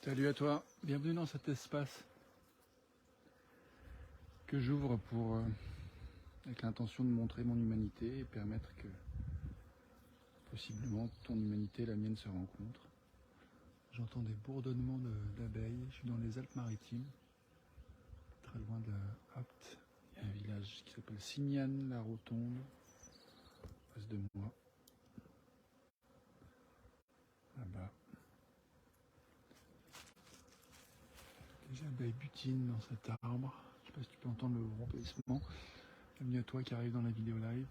Salut à toi, bienvenue dans cet espace que j'ouvre avec l'intention de montrer mon humanité et permettre que possiblement ton humanité et la mienne se rencontrent. J'entends des bourdonnements d'abeilles, je suis dans les Alpes-Maritimes, très loin de Apt. Il y a un village qui s'appelle Signane-la-Rotonde, en face de moi, là-bas. Les abeilles butinent dans cet arbre, je ne sais pas si tu peux entendre le ronflement. Bienvenue à toi qui arrive dans la vidéo live.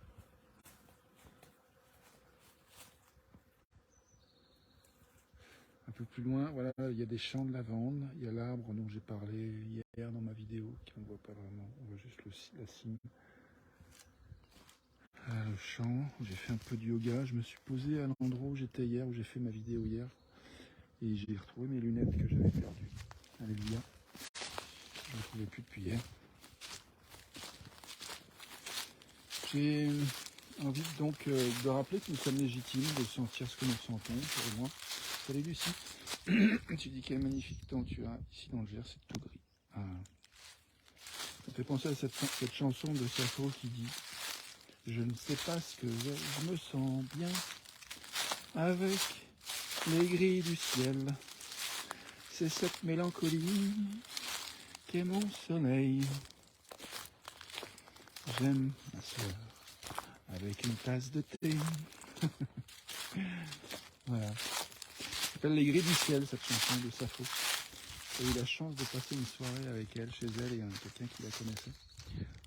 Un peu plus loin, voilà, il y a des champs de lavande, il y a l'arbre dont j'ai parlé hier dans ma vidéo, qu'on ne voit pas vraiment, on voit juste la cime. Voilà le champ, j'ai fait un peu de yoga, je me suis posé à l'endroit où j'étais hier, où j'ai fait ma vidéo hier, et j'ai retrouvé mes lunettes que j'avais perdues. Alléluia, je ne les trouvais plus depuis hier. J'ai envie donc de rappeler que nous sommes légitimes de sentir ce que nous ressentons, pour moi. Salut Lucie. Tu dis quel magnifique temps tu as ici dans le Gers, c'est tout gris. Ah. Ça me fait penser à cette chanson de Sappho qui dit « Je ne sais pas ce que je me sens bien avec les gris du ciel. C'est cette mélancolie qu'est mon soleil. J'aime ma soeur avec une tasse de thé. » Voilà. Ça s'appelle Les gris du ciel, cette chanson de Sappho. J'ai eu la chance de passer une soirée avec elle, chez elle, et quelqu'un qui la connaissait.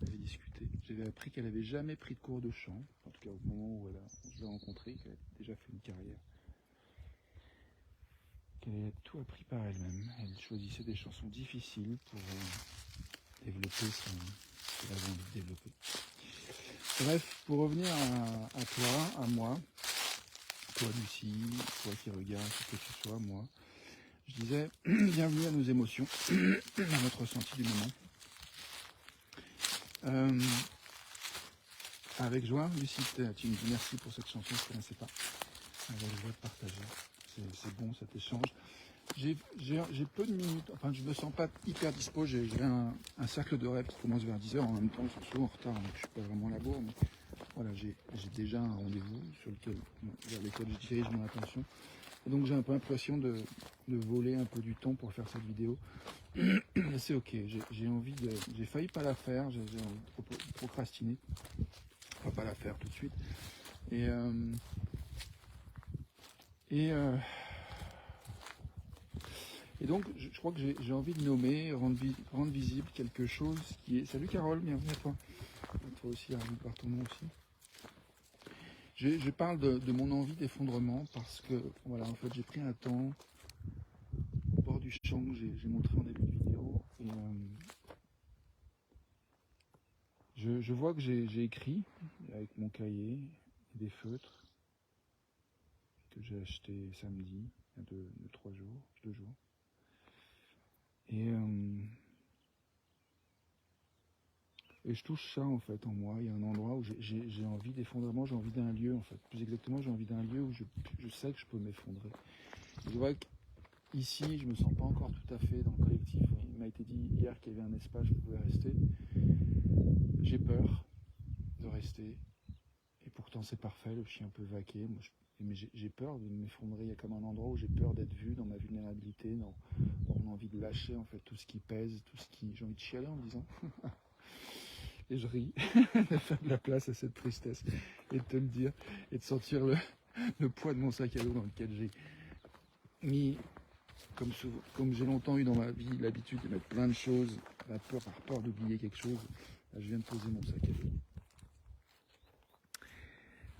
On avait discuté. J'avais appris qu'elle n'avait jamais pris de cours de chant, en tout cas au moment où je l'ai rencontrée, qu'elle avait déjà fait une carrière. Qu'elle avait tout appris par elle-même. Elle choisissait des chansons difficiles pour développer ce qu'elle avait envie de développer. Bref, pour revenir à toi, à moi, toi Lucie, toi qui regardes, que tu sois, moi, je disais, bienvenue à nos émotions, à notre ressenti du moment. Avec joie, Lucie, tu me dis merci pour cette chanson, je ne connaissais pas. Avec joie de partager. C'est bon cet échange. J'ai peu de minutes, enfin je me sens pas hyper dispo, j'ai un cercle de rêve qui commence vers 10h, en même temps je suis souvent en retard, donc je suis pas vraiment à la bourre, mais voilà, j'ai déjà un rendez-vous vers lequel je dirige mon attention. Et donc j'ai un peu l'impression de voler un peu du temps pour faire cette vidéo. Mais c'est ok, j'ai failli pas la faire, j'ai envie de procrastiner. On va pas la faire tout de suite. Et donc, je crois que j'ai envie de nommer, rendre visible quelque chose qui est... Salut Carole, bienvenue à toi. Toi aussi, ravi par ton nom aussi. Je parle de mon envie d'effondrement parce que, voilà, en fait, j'ai pris un temps au bord du champ que j'ai montré en début de vidéo. Et je vois que j'ai écrit avec mon cahier et des feutres que j'ai acheté samedi, il y a 2 jours. Et je touche ça en fait en moi. Il y a un endroit où j'ai envie d'effondrement, j'ai envie d'un lieu en fait. Plus exactement, j'ai envie d'un lieu où je sais que je peux m'effondrer. Je vois qu'ici, je me sens pas encore tout à fait dans le collectif. Il m'a été dit hier qu'il y avait un espace où je pouvais rester. J'ai peur de rester. Et pourtant c'est parfait, le chien peut vaquer. Mais j'ai peur de m'effondrer. Il y a comme un endroit où j'ai peur d'être vu dans ma vulnérabilité, dans mon envie de lâcher en fait tout ce qui pèse, tout ce qui... J'ai envie de chialer en me disant... Et je ris de faire de la place à cette tristesse et de te le dire et de sentir le poids de mon sac à dos dans lequel j'ai mis, comme j'ai longtemps eu dans ma vie l'habitude de mettre plein de choses, par peur d'oublier quelque chose. Là, je viens de poser mon sac à dos.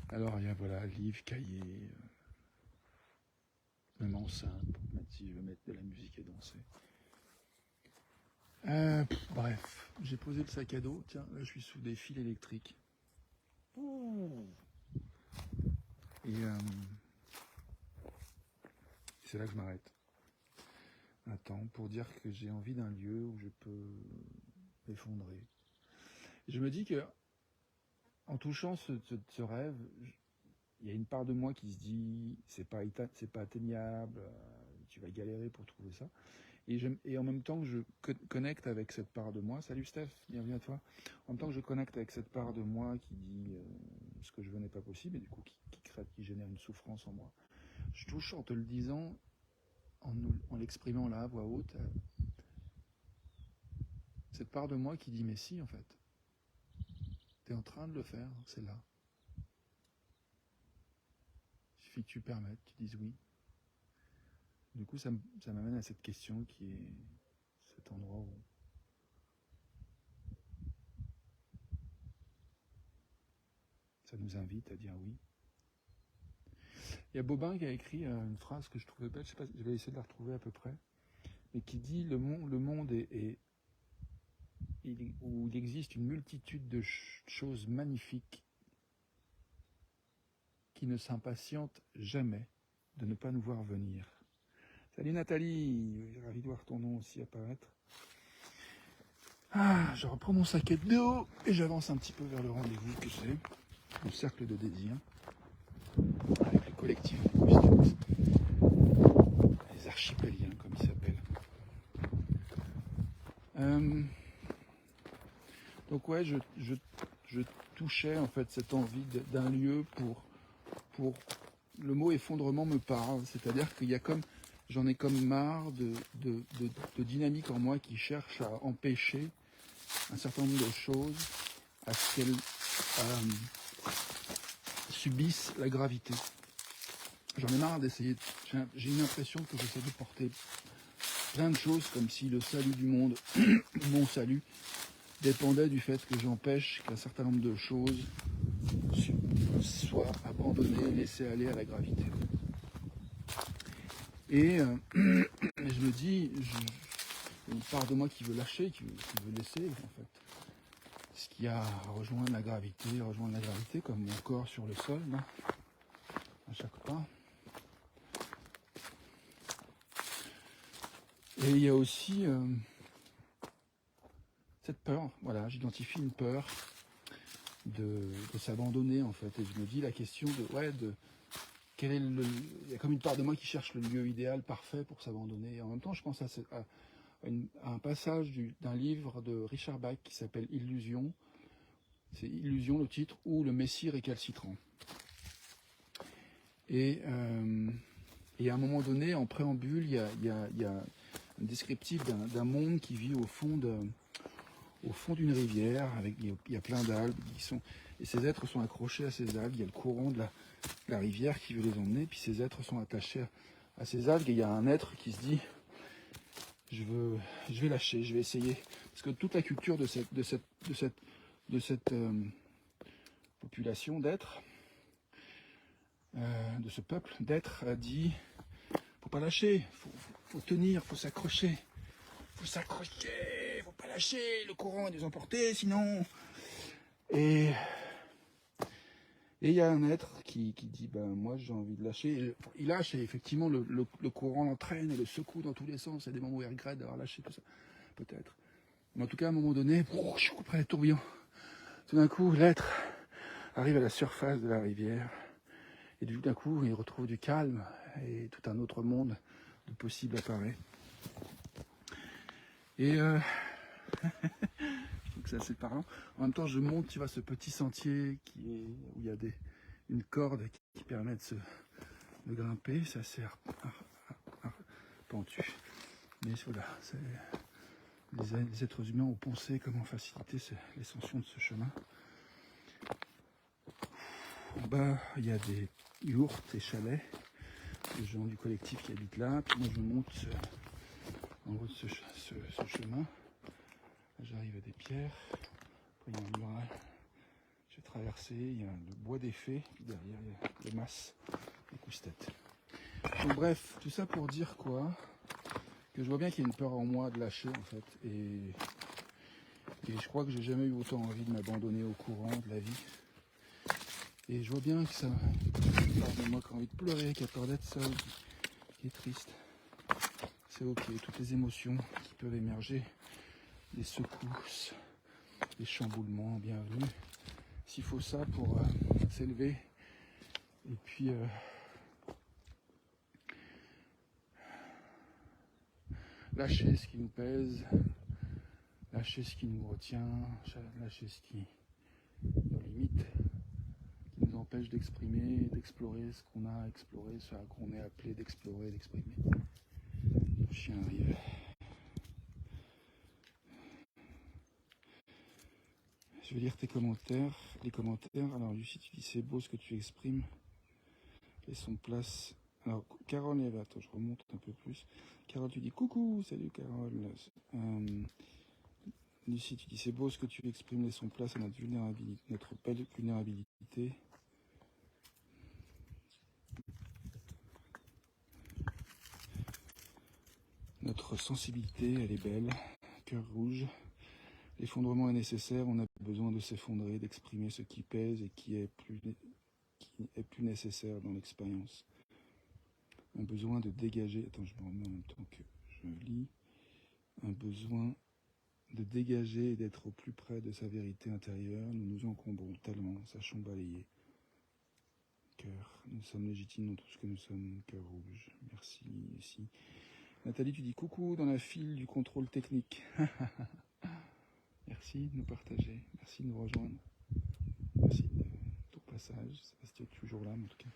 Alors il y a voilà, livre, cahier, même enceinte pour mettre si je veux mettre de la musique et danser. Bref, j'ai posé le sac à dos. Tiens, là je suis sous des fils électriques. Et c'est là que je m'arrête. Un temps pour dire que j'ai envie d'un lieu où je peux m'effondrer. Je me dis que en touchant ce rêve, il y a une part de moi qui se dit c'est pas atteignable, tu vas galérer pour trouver ça. Et en même temps que je connecte avec cette part de moi, salut Steph, bienvenue à toi, en même temps que je connecte avec cette part de moi qui dit ce que je veux n'est pas possible, et du coup qui génère une souffrance en moi, je touche en te le disant, en l'exprimant là à voix haute, cette part de moi qui dit mais si en fait, tu es en train de le faire, c'est là. Il suffit que tu permettes, que tu dises oui. Du coup ça m'amène à cette question qui est cet endroit où ça nous invite à dire oui. Il y a Bobin qui a écrit une phrase que je trouvais belle, je sais pas, je vais essayer de la retrouver à peu près, mais qui dit le monde où il existe une multitude de choses magnifiques qui ne s'impatientent jamais de ne pas nous voir venir. Salut Nathalie, ravi de voir ton nom aussi apparaître. Ah, je reprends mon sac de dos et j'avance un petit peu vers le rendez-vous que c'est, le cercle de désir, avec le collectif linguistique, les archipéliens comme ils s'appellent. Donc ouais, je touchais en fait cette envie d'un lieu pour le mot effondrement me parle, c'est-à-dire qu'il y a j'en ai comme marre de dynamique en moi qui cherche à empêcher un certain nombre de choses à ce qu'elles subissent la gravité. J'en ai marre d'essayer, j'ai une impression que j'essaie de porter plein de choses comme si le salut du monde, mon salut, dépendait du fait que j'empêche qu'un certain nombre de choses soient abandonnées, laissées aller à la gravité. Et je me dis, une part de moi qui veut lâcher, qui veut laisser, en fait. Ce qui a rejoindre la gravité, comme mon corps sur le sol, là, à chaque pas. Et il y a aussi cette peur, voilà, j'identifie une peur de s'abandonner, en fait. Et je me dis la question quel est il y a comme une part de moi qui cherche le lieu idéal, parfait pour s'abandonner. Et en même temps, je pense à un passage d'un livre de Richard Bach qui s'appelle Illusion. C'est Illusion le titre, ou le Messie récalcitrant. Et à un moment donné, en préambule, il y a un descriptif d'un monde qui vit au fond d'une rivière, il y a plein d'algues, et ces êtres sont accrochés à ces algues, il y a le courant de la rivière qui veut les emmener, puis ces êtres sont attachés à ces algues, et il y a un être qui se dit je vais lâcher, je vais essayer, parce que toute la culture de cette population d'êtres, de ce peuple d'êtres, a dit faut pas lâcher, faut tenir, faut s'accrocher, faut pas lâcher, le courant va nous emporter sinon. Et il y a un être qui dit moi j'ai envie de lâcher. Il lâche et effectivement le courant l'entraîne et le secoue dans tous les sens. Il y a des moments où il regrette d'avoir lâché tout ça, peut-être. Mais en tout cas, à un moment donné, je suis près des tourbillons. Tout d'un coup, l'être arrive à la surface de la rivière. Et tout d'un coup, il retrouve du calme et tout un autre monde de possible apparaît. Et je trouve que c'est assez parlant. En même temps, je monte, tu vois, ce petit sentier où il y a une corde qui permet de grimper. C'est assez pentu. Mais voilà, les êtres humains ont pensé comment faciliter l'ascension de ce chemin. En bas, il y a des yourtes et chalets, les gens du collectif qui habitent là. Puis moi, je monte en haut de ce chemin. J'arrive à des pierres. Après, il y a un mural. Je vais traverser. Il y a le bois des fées. Puis derrière, il y a les masses, les cousse-têtes. Donc, bref, tout ça pour dire quoi? Que je vois bien qu'il y a une peur en moi de lâcher, en fait. Et je crois que j'ai jamais eu autant envie de m'abandonner au courant de la vie. Et je vois bien que ça part de moi qui a envie de pleurer, qui a peur d'être seul, qui est triste. C'est ok, toutes les émotions qui peuvent émerger, les secousses, les chamboulements, bienvenue. S'il faut ça pour s'élever, et puis lâcher ce qui nous pèse, lâcher ce qui nous retient, lâcher ce qui nous limite, qui nous empêche d'exprimer, d'explorer ce qu'on a à explorer, ce qu'on est appelé d'explorer, d'exprimer. Le chien arrive. Je vais lire tes commentaires. Les commentaires. Alors, Lucie, tu dis c'est beau ce que tu exprimes. Laissons place. Alors, Carole est là. Attends, je remonte un peu plus. Carole, tu dis coucou. Salut, Carole. Lucie, tu dis c'est beau ce que tu exprimes. Laissons place à notre vulnérabilité, notre belle vulnérabilité. Notre sensibilité, elle est belle. Cœur rouge. L'effondrement est nécessaire. On a besoin de s'effondrer, d'exprimer ce qui pèse et qui est plus nécessaire dans l'expérience. Un besoin de dégager. Attends, je me remets en même temps que je lis. Un besoin de dégager et d'être au plus près de sa vérité intérieure. Nous nous encombrons tellement, sachons balayer. Cœur, nous sommes légitimes dans tout ce que nous sommes. Cœur rouge. Merci, Lucie. Nathalie, tu dis coucou dans la file du contrôle technique. Merci de nous partager. Merci de nous rejoindre. Merci de ton passage. Je ne sais pas si tu es toujours là, mais en tout cas.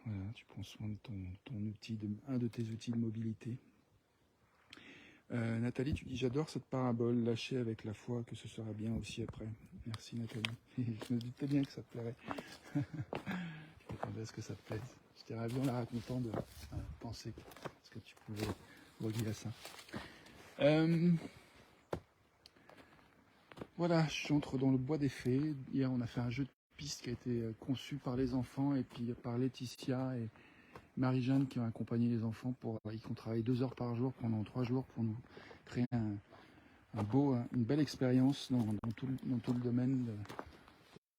Voilà, tu prends soin de ton outil, un de tes outils de mobilité. Nathalie, tu dis j'adore cette parabole, lâcher avec la foi que ce sera bien aussi après. Merci Nathalie. Je me doutais bien que ça te plairait. Je m'attendais à ce que ça te plaise. J'étais ravi en la racontant de penser ce que tu pouvais relier à ça. Voilà, j'entre dans le bois des fées. Hier, on a fait un jeu de piste qui a été conçu par les enfants et puis par Laetitia et Marie-Jeanne qui ont accompagné les enfants ils ont travaillé 2 heures par jour pendant 3 jours pour nous créer une belle expérience dans tout le domaine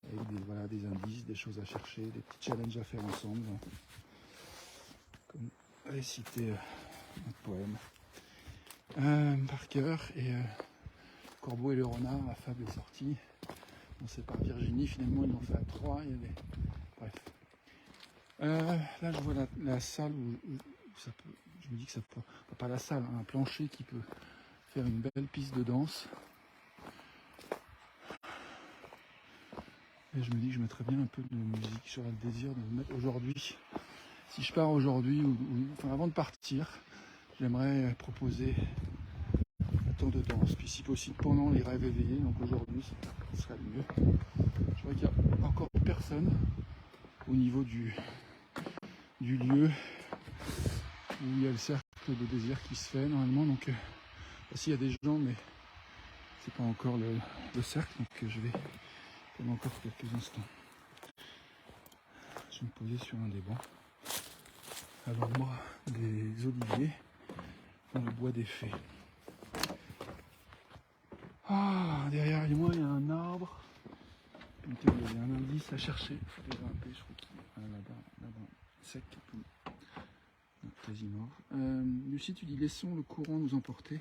avec des indices, des choses à chercher, des petits challenges à faire ensemble, comme réciter un poème par cœur et Corbeau et le renard, la fable est sortie. Commencé par Virginie, finalement ils l'ont fait à 3. Bref. Là je vois la salle où ça peut. Je me dis que ça peut. Pas la salle, un plancher qui peut faire une belle piste de danse. Et je me dis que je mettrais bien un peu de musique. J'aurais le désir de le mettre aujourd'hui. Si je pars aujourd'hui, avant de partir, j'aimerais proposer un temps de danse. Puis si possible pendant les rêves éveillés. Donc aujourd'hui, ce serait le mieux. Je vois qu'il n'y a encore personne au niveau du lieu où il y a le cercle de désir qui se fait normalement. Donc ici il y a des gens, mais c'est pas encore le cercle. Donc je vais pendant encore quelques instants. Je vais me poser sur un des bancs à l'ombre des oliviers dans le bois des fées. Ah, derrière moi il y a un arbre. Il y a un indice à chercher. Il faut grimper, je crois qu'il est là-bas, sec. Quasi mort. Lucie, tu dis laissons le courant nous emporter.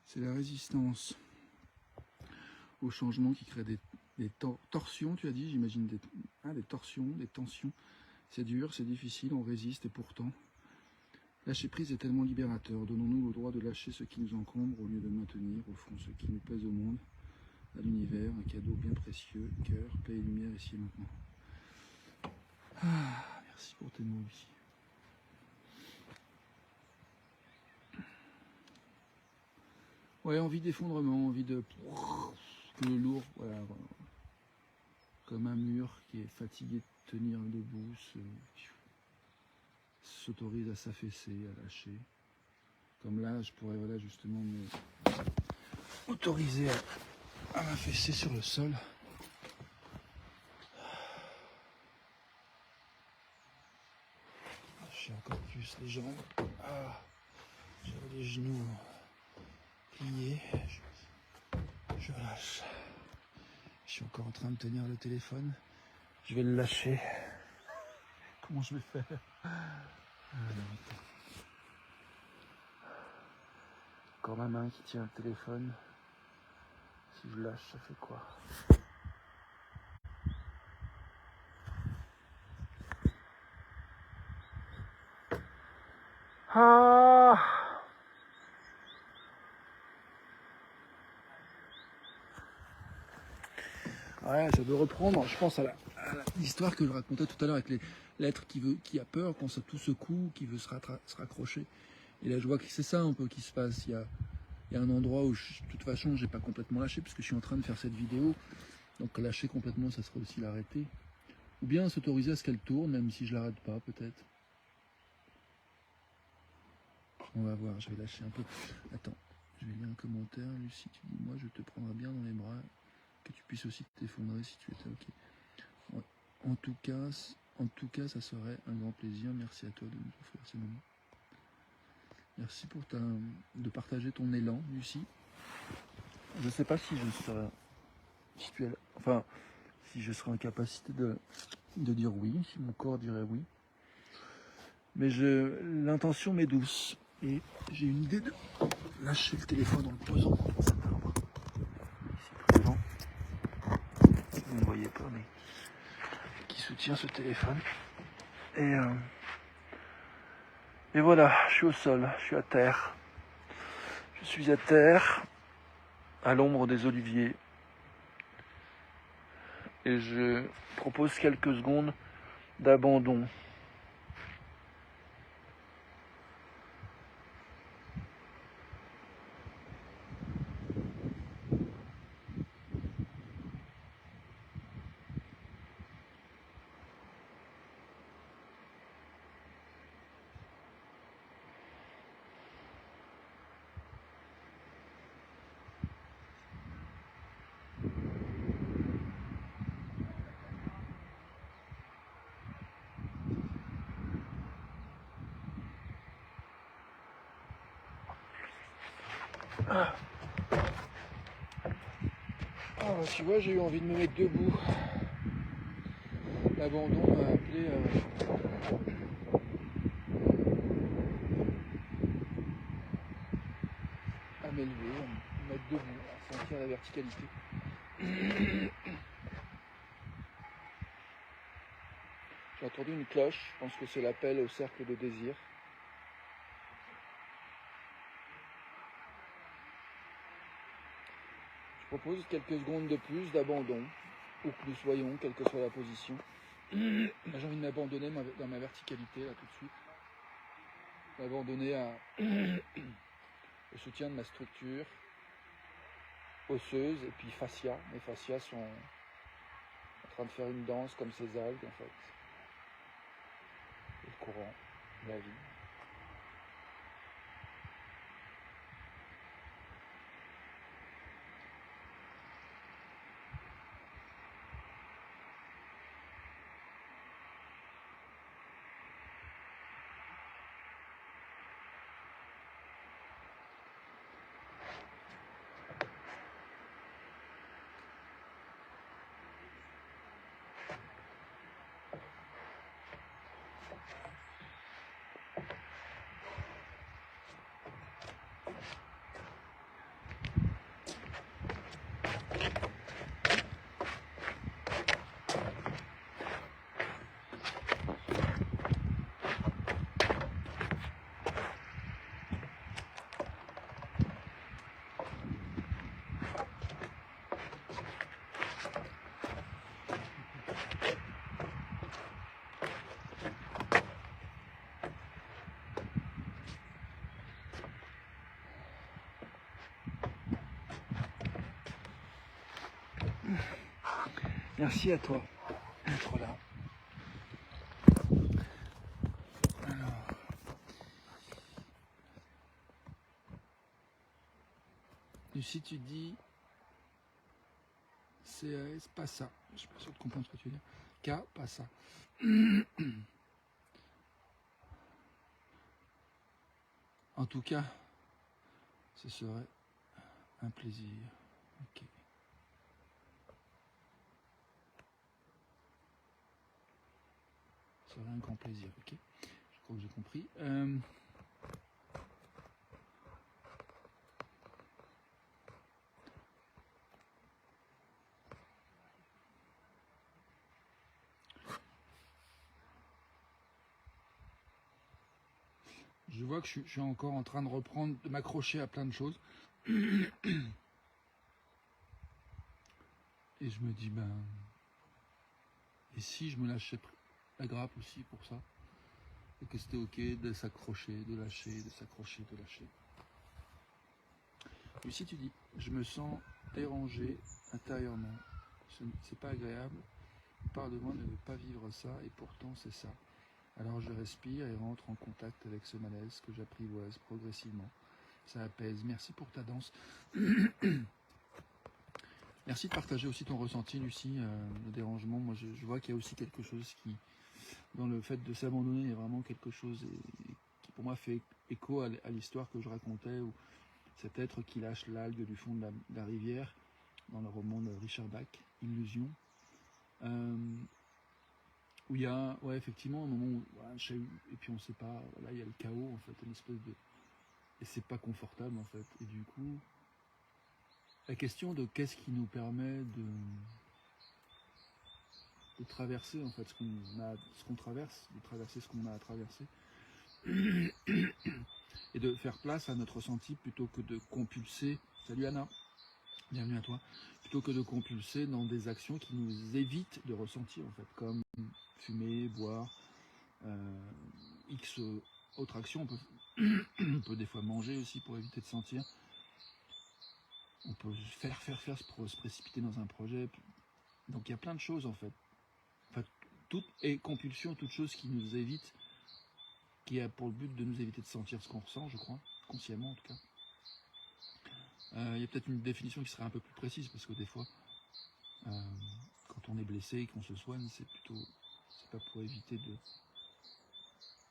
C'est la résistance au changement qui crée des torsions, tu as dit, j'imagine, des torsions, des tensions. C'est dur, c'est difficile, on résiste et pourtant. Lâcher prise est tellement libérateur. Donnons-nous le droit de lâcher ce qui nous encombre au lieu de maintenir, au fond, ce qui nous pèse au monde, à l'univers, un cadeau bien précieux, cœur, paix et lumière ici et maintenant. Ah, merci pour tes mots, Lucie. Ouais, envie d'effondrement, envie de... que le lourd, voilà, comme un mur qui est fatigué de tenir debout, s'autorise à s'affaisser, à lâcher. Comme là, je pourrais justement m'autoriser à m'affaisser sur le sol. J'ai encore plus les jambes. J'avais les genoux pliés. Je lâche. Je suis encore en train de tenir le téléphone. Je vais le lâcher. Comment je vais faire? Encore ma main qui tient le téléphone. Si je lâche, ça fait quoi? Ah. Ouais, ça veut reprendre, je pense à l'histoire que je racontais tout à l'heure avec l'être qui a peur quand tout secoue, qui veut se raccrocher. Et là, je vois que c'est ça un peu qui se passe. Il y a un endroit où, de toute façon, j'ai pas complètement lâché, parce que je suis en train de faire cette vidéo. Donc lâcher complètement, ça serait aussi l'arrêter. Ou bien s'autoriser à ce qu'elle tourne, même si je l'arrête pas, peut-être. On va voir, je vais lâcher un peu. Attends, je vais lire un commentaire. Lucie, tu dis, moi, je te prendrai bien dans les bras, que tu puisses aussi t'effondrer si tu étais ok. Ouais. En tout cas, ça serait un grand plaisir. Merci à toi de nous offrir ce moment. Merci de partager ton élan, Lucie. Je ne sais pas si je serai, si je serai en capacité de dire oui, si mon corps dirait oui. Mais l'intention m'est douce. Et j'ai une idée de lâcher le téléphone en le posant dans cet arbre. Ici présent. Vous ne voyez pas, mais qui soutient ce téléphone. Et voilà, je suis au sol, je suis à terre. Je suis à terre, à l'ombre des oliviers. Et je propose quelques secondes d'abandon. Ah, bah, tu vois, j'ai eu envie de me mettre debout. L'abandon m'a appelé à m'élever, à me mettre debout, à sentir la verticalité. J'ai entendu une cloche, je pense que c'est l'appel au cercle de désir. Je propose quelques secondes de plus d'abandon, ou que nous soyons, quelle que soit la position. J'ai envie de m'abandonner dans ma verticalité, là, tout de suite. M'abandonner au soutien de ma structure osseuse et puis fascia. Mes fascias sont en train de faire une danse comme ces algues, en fait. Et le courant, la vie. Merci à toi d'être là. Alors, Lucie, tu dis c'est pas ça. Je suis pas sûr de comprendre ce que tu veux dire. K, pas ça. En tout cas, ce serait un plaisir. Ok. Ce serait un grand plaisir. Ok. Je crois que j'ai compris. je vois que je suis encore en train de reprendre, de m'accrocher à plein de choses. Et je me dis, ben, et si je me lâchais la grappe aussi pour ça? Et que c'était ok de s'accrocher, de lâcher, de s'accrocher, de lâcher. Lucie, tu dis, je me sens dérangé intérieurement. C'est pas agréable. Une part de moi ne veut pas vivre ça et pourtant c'est ça. Alors je respire et rentre en contact avec ce malaise que j'apprivoise progressivement. Ça apaise. Merci pour ta danse. Merci de partager aussi ton ressenti, Lucie, le dérangement. Moi, je vois qu'il y a aussi quelque chose qui, dans le fait de s'abandonner, il y a vraiment quelque chose qui, pour moi, fait écho à l'histoire que je racontais, où cet être qui lâche l'algue du fond de la rivière, dans le roman de Richard Bach, Illusion, où il y a, ouais, effectivement, un moment où, ouais, et puis on ne sait pas, là, il y a le chaos, en fait, une espèce de... Et c'est pas confortable, en fait. Et du coup, la question de qu'est-ce qui nous permet de traverser, en fait, ce qu'on traverse, de traverser ce qu'on a à traverser, et de faire place à notre ressenti plutôt que de compulser. Salut Anna, bienvenue à toi. Plutôt que de compulser dans des actions qui nous évitent de ressentir, en fait, comme fumer, boire, X autres actions. On peut des fois manger aussi pour éviter de sentir. On peut faire pour se précipiter dans un projet. Donc il y a plein de choses, en fait. Enfin, et compulsion, toute chose qui nous évite, qui a pour le but de nous éviter de sentir ce qu'on ressent, je crois, consciemment en tout cas. Il y a peut-être une définition qui serait un peu plus précise, parce que des fois, quand on est blessé et qu'on se soigne, c'est pas pour éviter de...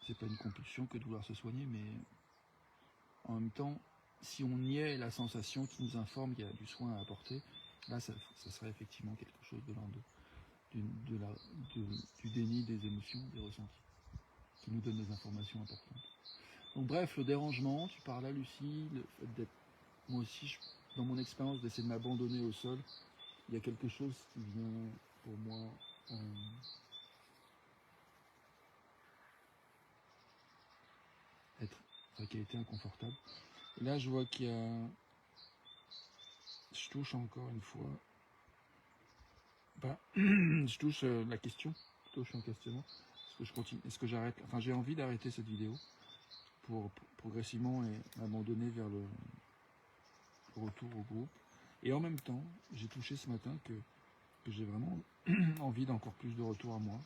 C'est pas une compulsion que de vouloir se soigner, mais en même temps, si on niait la sensation qui nous informe qu'il y a du soin à apporter, là, ça serait effectivement quelque chose de l'ordre du déni des émotions, des ressentis, qui nous donne des informations importantes. Donc bref, le dérangement, tu parles là, Lucie, le fait d'être, moi aussi, dans mon expérience d'essayer de m'abandonner au sol, il y a quelque chose qui vient pour moi qui a été inconfortable. Et là, je vois qu'il y a, je touche encore une fois, je touche la question, plutôt je suis en questionnement. Est-ce que je continue, est-ce que j'arrête? Enfin, j'ai envie d'arrêter cette vidéo pour progressivement et m'abandonner vers le retour au groupe. Et en même temps, j'ai touché ce matin que j'ai vraiment envie d'encore plus de retour à moi.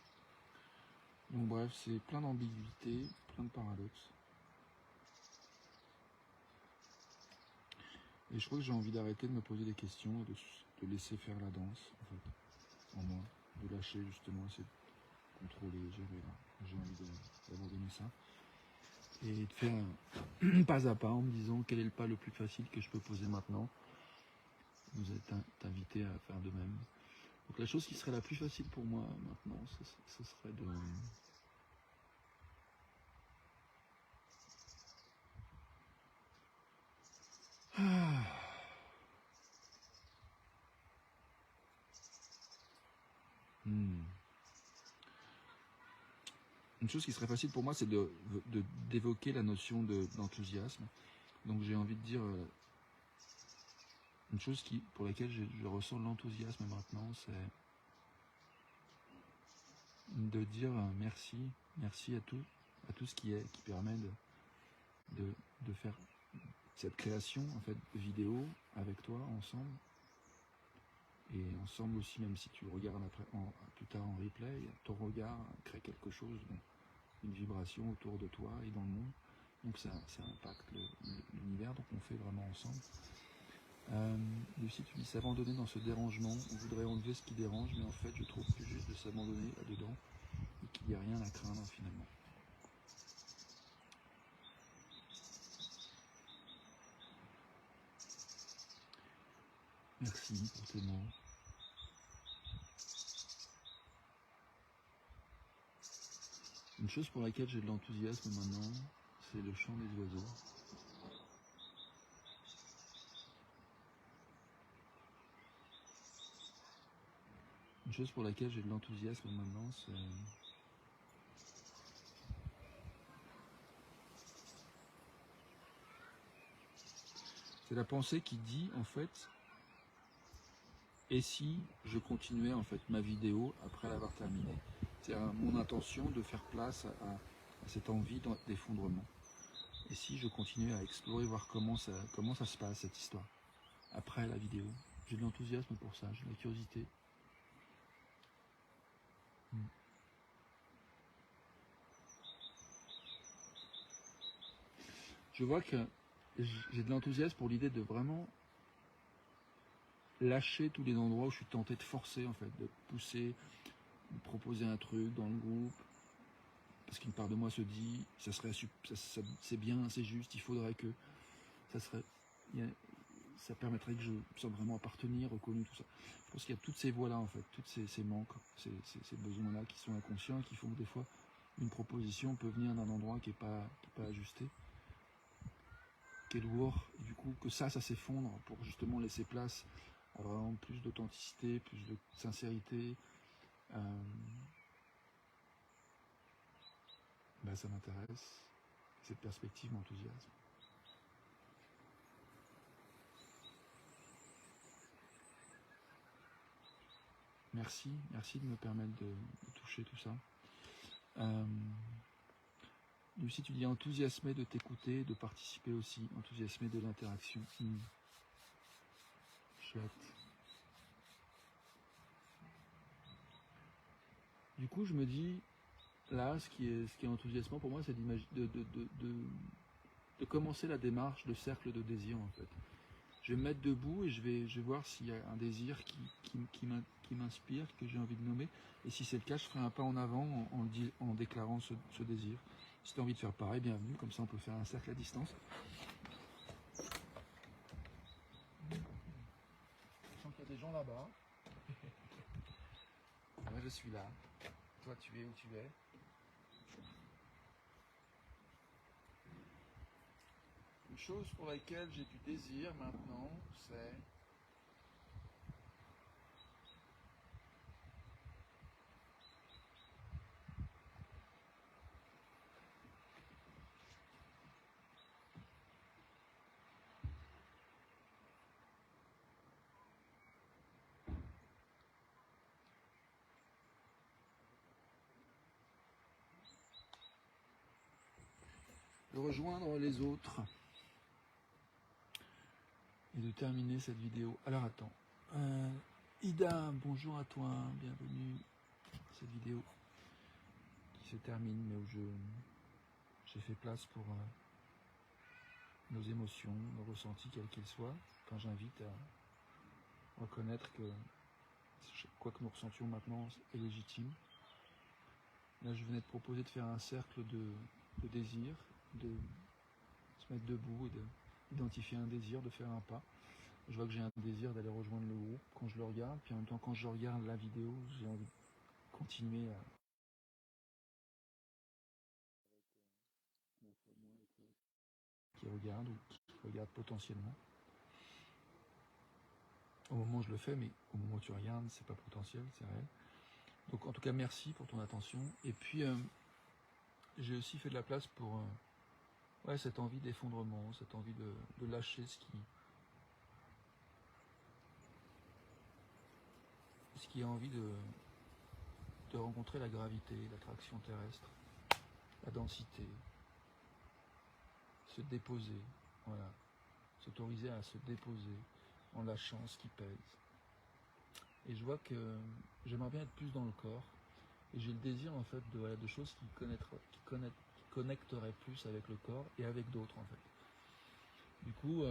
Donc bref, c'est plein d'ambiguïtés, plein de paradoxes. Et je crois que j'ai envie d'arrêter de me poser des questions et de laisser faire la danse, en fait, en moi. De lâcher justement, essayer de contrôler, gérer. J'ai envie d'abandonner ça. Et de faire pas à pas en me disant quel est le pas le plus facile que je peux poser maintenant. Vous êtes invité à faire de même. Donc la chose qui serait la plus facile pour moi maintenant, ce serait de... Une chose qui serait facile pour moi, c'est d'évoquer la notion d'enthousiasme. Donc j'ai envie de dire une chose pour laquelle je ressens l'enthousiasme maintenant, c'est de dire merci à tout ce qui permet de faire cette création en fait de vidéo avec toi ensemble. Et ensemble aussi, même si tu regardes plus tard en replay, ton regard crée quelque chose, une vibration autour de toi et dans le monde. Donc ça impacte l'univers, donc on fait vraiment ensemble. Lucie, tu dis s'abandonner dans ce dérangement, on voudrait enlever ce qui dérange, mais en fait je trouve plus juste de s'abandonner là-dedans et qu'il n'y a rien à craindre finalement. Merci pour tes mots. Une chose pour laquelle j'ai de l'enthousiasme maintenant, c'est le chant des oiseaux. Une chose pour laquelle j'ai de l'enthousiasme maintenant, C'est la pensée qui dit en fait, et si je continuais en fait ma vidéo après l'avoir terminée. C'est mon intention de faire place à cette envie d'effondrement. Et si je continuais à explorer, voir comment ça se passe cette histoire après la vidéo. J'ai de l'enthousiasme pour ça, j'ai de la curiosité. Je vois que j'ai de l'enthousiasme pour l'idée de vraiment lâcher tous les endroits où je suis tenté de forcer en fait, de pousser, de proposer un truc dans le groupe, parce qu'une part de moi se dit, c'est bien, c'est juste, il faudrait que, ça permettrait que je me sente vraiment appartenir, reconnu, tout ça. Je pense qu'il y a toutes ces voies-là en fait, tous ces manques, ces besoins-là qui sont inconscients, qui font que des fois une proposition peut venir d'un endroit qui n'est pas ajusté, qui est lourd, et du coup que ça s'effondre pour justement laisser place à vraiment plus d'authenticité, plus de sincérité. Ça m'intéresse, cette perspective m'enthousiasme. Merci de me permettre de toucher tout ça. Lucie, tu dis enthousiasmé de t'écouter, de participer aussi, enthousiasmé de l'interaction. Chouette. Du coup, je me dis, là, ce qui est enthousiasmant pour moi, c'est de commencer la démarche de cercle de désir, en fait. Je vais me mettre debout et je vais voir s'il y a un désir qui m'inspire, que j'ai envie de nommer. Et si c'est le cas, je ferai un pas en avant en déclarant ce désir. Si tu as envie de faire pareil, bienvenue. Comme ça, on peut faire un cercle à distance. Je sens qu'il y a des gens là-bas. Moi, je suis là. Toi, tu es où tu es. Une chose pour laquelle j'ai du désir maintenant, c'est de rejoindre les autres et de terminer cette vidéo. Alors attends, Ida, bonjour à toi, bienvenue à cette vidéo qui se termine, mais où j'ai fait place pour nos émotions, nos ressentis, quels qu'ils soient, quand j'invite à reconnaître que quoi que nous ressentions maintenant est légitime. Là, je venais de proposer de faire un cercle de désir, de se mettre debout et d'identifier un désir, de faire un pas. Je vois que j'ai un désir d'aller rejoindre le groupe quand je le regarde, puis en même temps quand je regarde la vidéo, j'ai envie de continuer à qui regarde ou qui regarde potentiellement. Au moment où je le fais, mais au moment où tu regardes, c'est pas potentiel, c'est réel. Donc en tout cas, merci pour ton attention. Et puis j'ai aussi fait de la place pour cette envie d'effondrement, cette envie de lâcher ce qui a envie de rencontrer la gravité, l'attraction terrestre, la densité, se déposer, voilà, s'autoriser à se déposer en lâchant ce qui pèse. Et je vois que j'aimerais bien être plus dans le corps, et j'ai le désir en fait de choses qui connecteraient plus avec le corps et avec d'autres en fait. Du coup,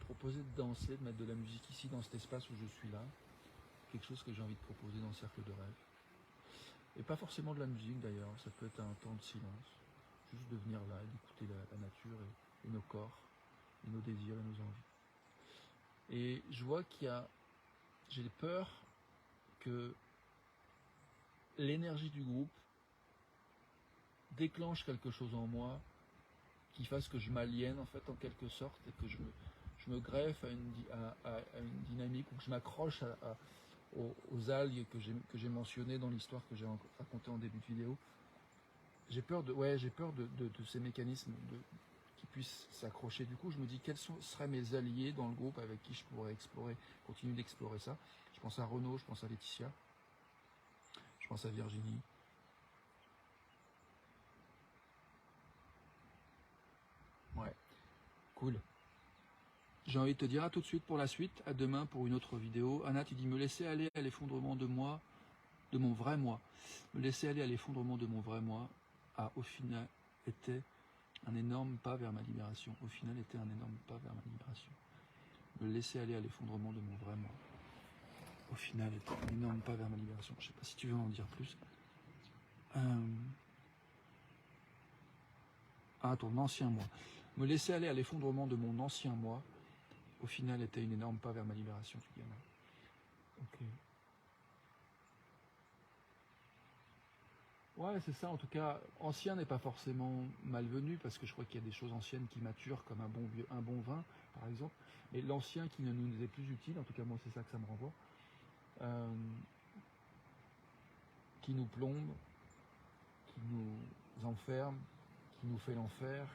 proposer de danser, de mettre de la musique ici dans cet espace où je suis là, quelque chose que j'ai envie de proposer dans le cercle de rêve. Et pas forcément de la musique d'ailleurs, ça peut être un temps de silence, juste de venir là et d'écouter la nature et nos corps, et nos désirs et nos envies. Et je vois j'ai peur que l'énergie du groupe déclenche quelque chose en moi qui fasse que je m'aliène en fait en quelque sorte et que je me greffe à une dynamique ou que je m'accroche aux algues que j'ai mentionnées dans l'histoire que j'ai racontée en début de vidéo. J'ai peur de ces mécanismes qui puissent s'accrocher. Du coup, je me dis quels seraient mes alliés dans le groupe avec qui je pourrais explorer, continuer d'explorer ça. Je pense à Renaud, je pense à Laetitia, je pense à Virginie. Ouais, cool. J'ai envie de te dire à tout de suite pour la suite, à demain pour une autre vidéo. Anna, tu dis me laisser aller à l'effondrement de moi, de mon vrai moi. Me laisser aller à l'effondrement de mon vrai moi a au final été un énorme pas vers ma libération. Au final était un énorme pas vers ma libération. Me laisser aller à l'effondrement de mon vrai moi. Au final était un énorme pas vers ma libération. Je sais pas si tu veux en dire plus. Ah, ton ancien moi. Me laisser aller à l'effondrement de mon ancien moi, au final, était une énorme pas vers ma libération, tu dis. Ok. Ouais, c'est ça. En tout cas, ancien n'est pas forcément malvenu, parce que je crois qu'il y a des choses anciennes qui maturent, comme un bon vin, par exemple. Mais l'ancien qui ne nous est plus utile, en tout cas moi c'est ça que ça me renvoie, qui nous plombe, qui nous enferme, qui nous fait l'enfer,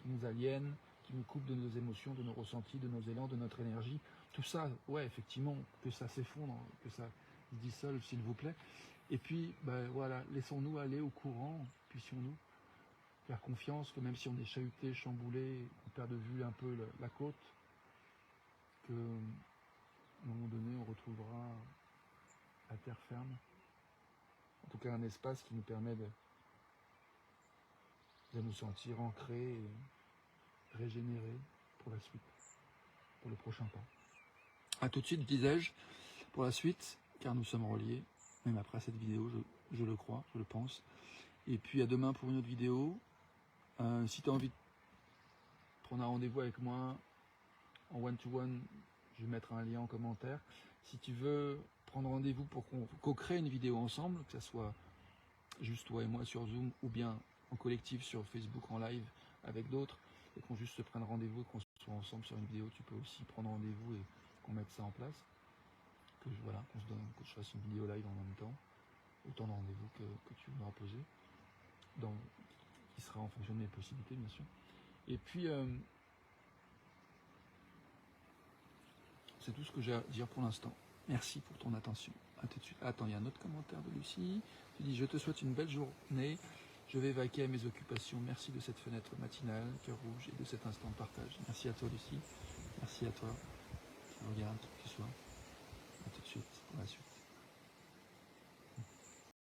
qui nous aliène, qui nous coupe de nos émotions, de nos ressentis, de nos élans, de notre énergie. Tout ça, ouais, effectivement, que ça s'effondre, que ça se dissolve, s'il vous plaît. Et puis, ben voilà, laissons-nous aller au courant, puissions-nous faire confiance que même si on est chahuté, chamboulé, on perd de vue un peu la côte, que à un moment donné, on retrouvera la terre ferme. En tout cas, un espace qui nous permet de nous sentir ancrés et régénérés pour la suite, pour le prochain pas. A tout de suite, disais-je, pour la suite, car nous sommes reliés, même après cette vidéo, je le crois, je le pense. Et puis à demain pour une autre vidéo. Si tu as envie de prendre un rendez-vous avec moi en one-to-one, je vais mettre un lien en commentaire. Si tu veux prendre rendez-vous pour qu'on co-crée une vidéo ensemble, que ce soit juste toi et moi sur Zoom, ou bien en collectif sur Facebook en live avec d'autres, et qu'on juste se prenne rendez-vous et qu'on soit ensemble sur une vidéo, tu peux aussi prendre rendez-vous et qu'on mette ça en place. Que je fasse une vidéo live en même temps, autant de rendez-vous que tu voudras poser, qui sera en fonction de mes possibilités, bien sûr. Et puis, c'est tout ce que j'ai à dire pour l'instant. Merci pour ton attention. À tout de suite. Attends, il y a un autre commentaire de Lucie. Tu dis, je te souhaite une belle journée. Je vais vaquer à mes occupations. Merci de cette fenêtre matinale, cœur rouge, et de cet instant de partage. Merci à toi, Lucie. Merci à toi qui regarde, qui soit. À tout de suite pour la suite.